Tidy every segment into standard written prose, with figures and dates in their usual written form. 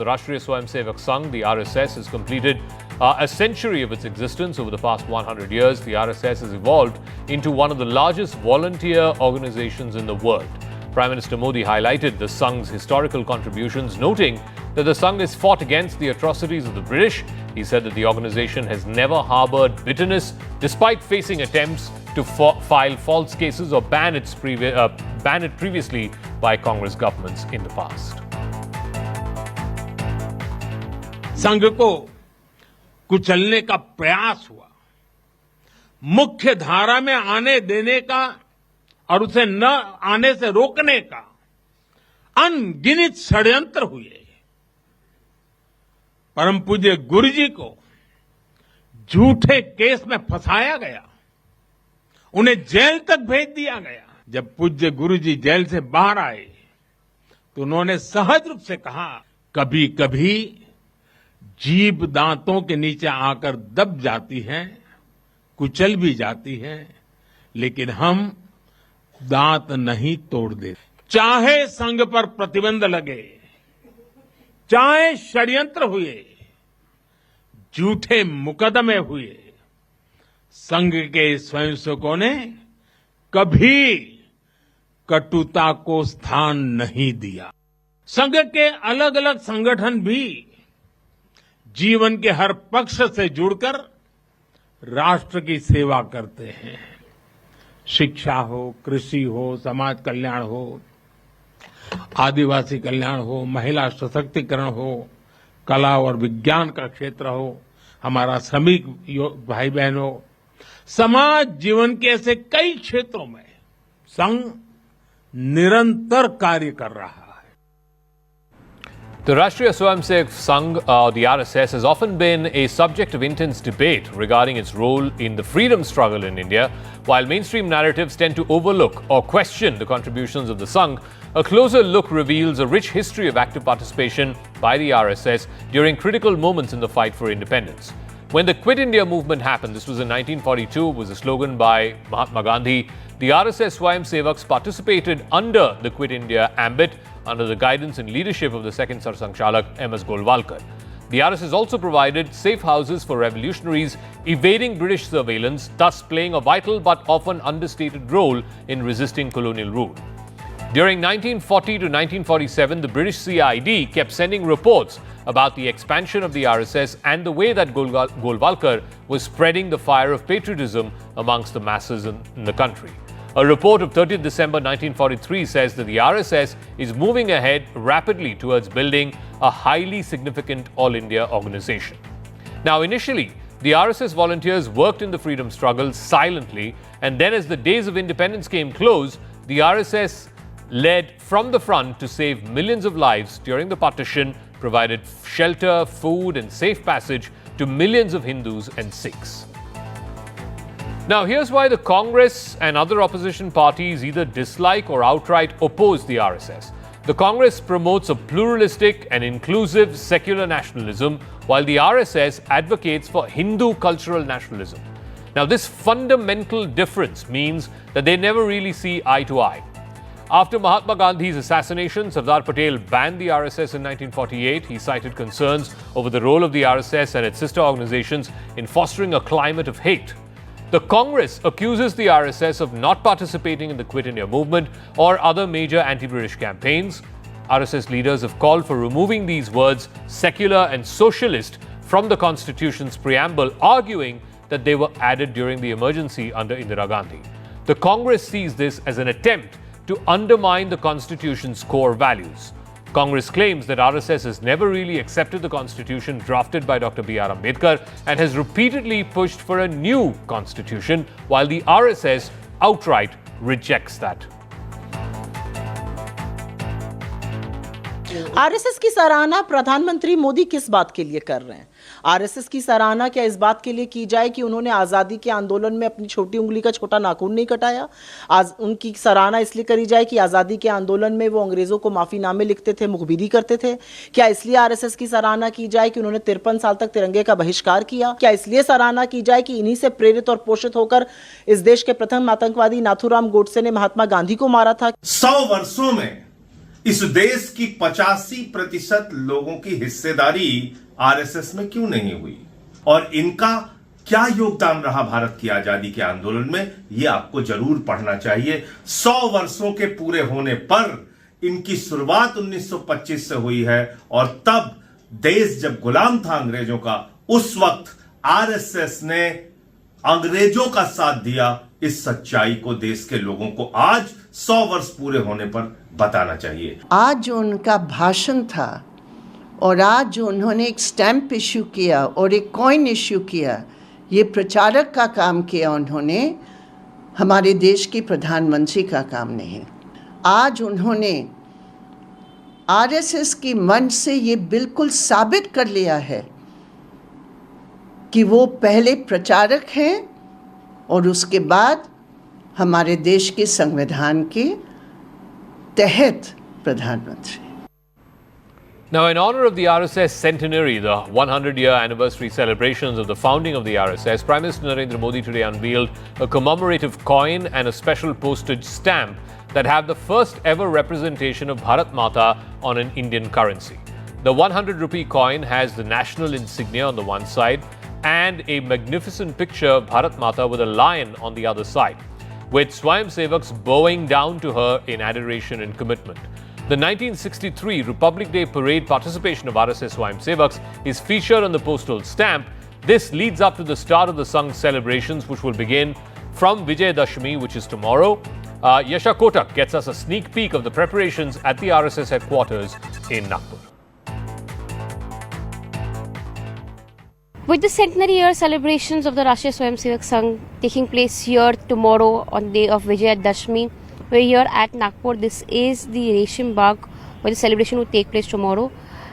The Rashtriya Swayamsevak Sangh, the RSS, has completed a century of its existence. Over the past 100 years, the RSS has evolved into one of the largest volunteer organizations in the world. Prime Minister Modi highlighted the Sangh's historical contributions, noting that the Sangh has fought against the atrocities of the British. He said that the organization has never harbored bitterness, despite facing attempts to file false cases or ban it previously by Congress governments in the past. संघ को कुचलने का प्रयास हुआ, मुख्य धारा में आने देने का और उसे न आने से रोकने का अनगिनत षड्यंत्र हुए। परम पूज्य गुरुजी को झूठे केस में फंसाया गया, उन्हें जेल तक भेज दिया गया। जब पूज्य गुरुजी जेल से बाहर आए तो उन्होंने सहज रूप से कहा, कभी कभी जीभ दांतों के नीचे आकर दब जाती है, कुचल भी जाती है, लेकिन हम दांत नहीं तोड़ देते। चाहे संघ पर प्रतिबंध लगे, चाहे षड्यंत्र हुए, झूठे मुकदमे हुए, संघ के स्वयंसेवकों ने कभी कटुता को स्थान नहीं दिया। संघ के अलग अलग संगठन भी जीवन के हर पक्ष से जुड़कर राष्ट्र की सेवा करते हैं। शिक्षा हो, कृषि हो, समाज कल्याण हो, आदिवासी कल्याण हो, महिला सशक्तिकरण हो, कला और विज्ञान का क्षेत्र हो, हमारा श्रमिक भाई बहन हो, समाज जीवन के ऐसे कई क्षेत्रों में संघ निरंतर कार्य कर रहा है। The Rashtriya Swayamsevak Sangh, the RSS, has often been a subject of intense debate regarding its role in the freedom struggle in India. While mainstream narratives tend to overlook or question the contributions of the Sangh, a closer look reveals a rich history of active participation by the RSS during critical moments in the fight for independence. When the Quit India movement happened, this was in 1942, was a slogan by Mahatma Gandhi. The RSS Swayamsevaks participated under the Quit India ambit under the guidance and leadership of the second Sarsankhalak, M.S. Golwalkar. The RSS also provided safe houses for revolutionaries evading British surveillance, thus playing a vital but often understated role in resisting colonial rule. During 1940 to 1947, the British CID kept sending reports about the expansion of the RSS and the way that Golwalkar was spreading the fire of patriotism amongst the masses in the country. A report of 30th December 1943 says that the RSS is moving ahead rapidly towards building a highly significant all-India organization. Now, initially, the RSS volunteers worked in the freedom struggle silently, and then as the days of independence came close, the RSS led from the front to save millions of lives during the partition, provided shelter, food, and safe passage to millions of Hindus and Sikhs. Now, here's why the Congress and other opposition parties either dislike or outright oppose the RSS. The Congress promotes a pluralistic and inclusive secular nationalism, while the RSS advocates for Hindu cultural nationalism. Now, this fundamental difference means that they never really see eye to eye. After Mahatma Gandhi's assassination, Sardar Patel banned the RSS in 1948. He cited concerns over the role of the RSS and its sister organizations in fostering a climate of hate. The Congress accuses the RSS of not participating in the Quit India movement or other major anti-British campaigns. RSS leaders have called for removing these words, secular and socialist, from the Constitution's preamble, arguing that they were added during the emergency under Indira Gandhi. The Congress sees this as an attempt to undermine the Constitution's core values. Congress claims that RSS has never really accepted the Constitution drafted by Dr. B.R. Ambedkar and has repeatedly pushed for a new Constitution, while the RSS outright rejects that. RSS की सराहना प्रधानमंत्री मोदी किस बात के लिए कर रहे हैं? आरएसएस की सराहना क्या इस बात के लिए की जाए कि उन्होंने आजादी के आंदोलन में अपनी छोटी उंगली का छोटा नाखून नहीं कटाया? आज उनकी सराहना इसलिए करी जाए कि आजादी के आंदोलन में वो अंग्रेजों को माफीनामे लिखते थे, मुखबिरी करते थे? क्या इसलिए आरएसएस की सराहना की जाए कि उन्होंने 53 साल तक तिरंगे का बहिष्कार किया? क्या इसलिए सराहना की जाए कि इन्हीं से प्रेरित और पोषित होकर इस देश के प्रथम आतंकवादी नाथूराम गोडसे ने महात्मा गांधी को मारा था? 100 वर्षों में इस देश की 85% लोगों की हिस्सेदारी आरएसएस में क्यों नहीं हुई और इनका क्या योगदान रहा भारत की आजादी के आंदोलन में, यह आपको जरूर पढ़ना चाहिए। 100 वर्षों के पूरे होने पर इनकी शुरुआत 1925 से हुई है और तब देश जब गुलाम था अंग्रेजों का, उस वक्त आरएसएस ने अंग्रेजों का साथ दिया। इस सच्चाई को देश के लोगों को आज 100 वर्ष पूरे होने पर बताना चाहिए। आज जो उनका भाषण था और आज जो उन्होंने एक स्टैंप इश्यू किया और एक कॉइन इश्यू किया, ये प्रचारक का काम किया उन्होंने, हमारे देश की प्रधानमंत्री का काम नहीं। आज उन्होंने आरएसएस की मंच से ये बिल्कुल साबित कर लिया है कि वो पहले प्रचारक हैं और उसके बाद हमारे देश के संविधान के तहत प्रधानमंत्री। Now, in honor of the RSS centenary, the 100-year anniversary celebrations of the founding of the RSS, Prime Minister Narendra Modi today unveiled a commemorative coin and a special postage stamp that have the first ever representation of Bharat Mata on an Indian currency. The 100 rupee coin has the national insignia on the one side and a magnificent picture of Bharat Mata with a lion on the other side, with Swayamsevaks bowing down to her in adoration and commitment. The 1963 Republic Day parade participation of RSS Swayamsevaks is featured on the postal stamp. This leads up to the start of the Sangh celebrations, which will begin from Vijay Dashami, which is tomorrow. Yasha Kotak gets us a sneak peek of the preparations at the RSS headquarters in Nagpur. With the centenary year celebrations of the Rashtriya Swayamsevak Sangh taking place here tomorrow on the day of Vijay Dashami, we're here at Nagpur. This is the Reshim Bagh where the celebration will take place tomorrow.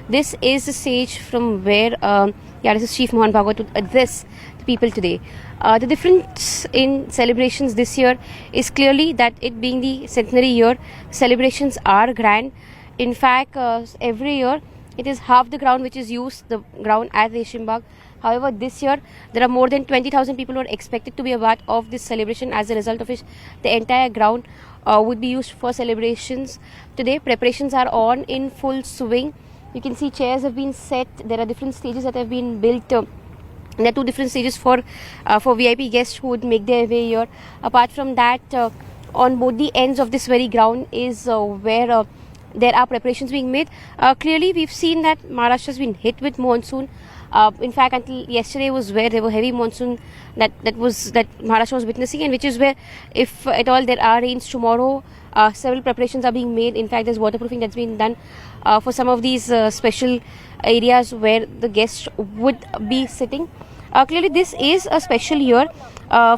This is the stage from where the RSS Chief Mohan Bhagwat would address the people today. The difference in celebrations this year is clearly that it being the centenary year, celebrations are grand. In fact, every year it is half the ground which is used, the ground at Reshim Bagh. However, this year there are more than 20,000 people who are expected to be a part of this celebration, as a result of which the entire ground would be used for celebrations. Today, preparations are on in full swing. You can see chairs have been set. There are different stages that have been built. There are two different stages for VIP guests who would make their way here. Apart from that, on both the ends of this very ground is where there are preparations being made. Clearly, we've seen that Maharashtra has been hit with monsoon. In fact, until yesterday was where there were heavy monsoon that Maharashtra was witnessing, and which is where, if at all there are rains tomorrow, several preparations are being made. In fact, there's waterproofing that's been done for some of these special areas where the guests would be sitting. Clearly, this is a special year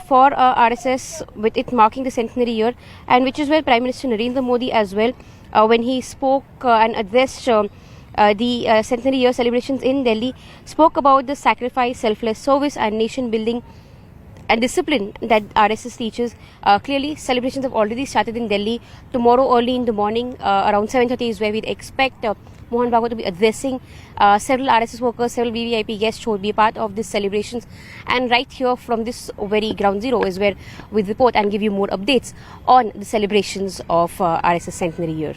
for RSS, with it marking the centenary year, and which is where Prime Minister Narendra Modi as well, when he spoke and addressed the centenary year celebrations in Delhi, spoke about the sacrifice, selfless service and nation building and discipline that RSS teaches. Clearly, celebrations have already started in Delhi. Tomorrow early in the morning, around 7:30 is where we'd expect Mohan Bhagwat to be addressing several RSS workers, several VVIP guests who will be a part of these celebrations. And right here from this very ground zero is where we report and give you more updates on the celebrations of RSS centenary year.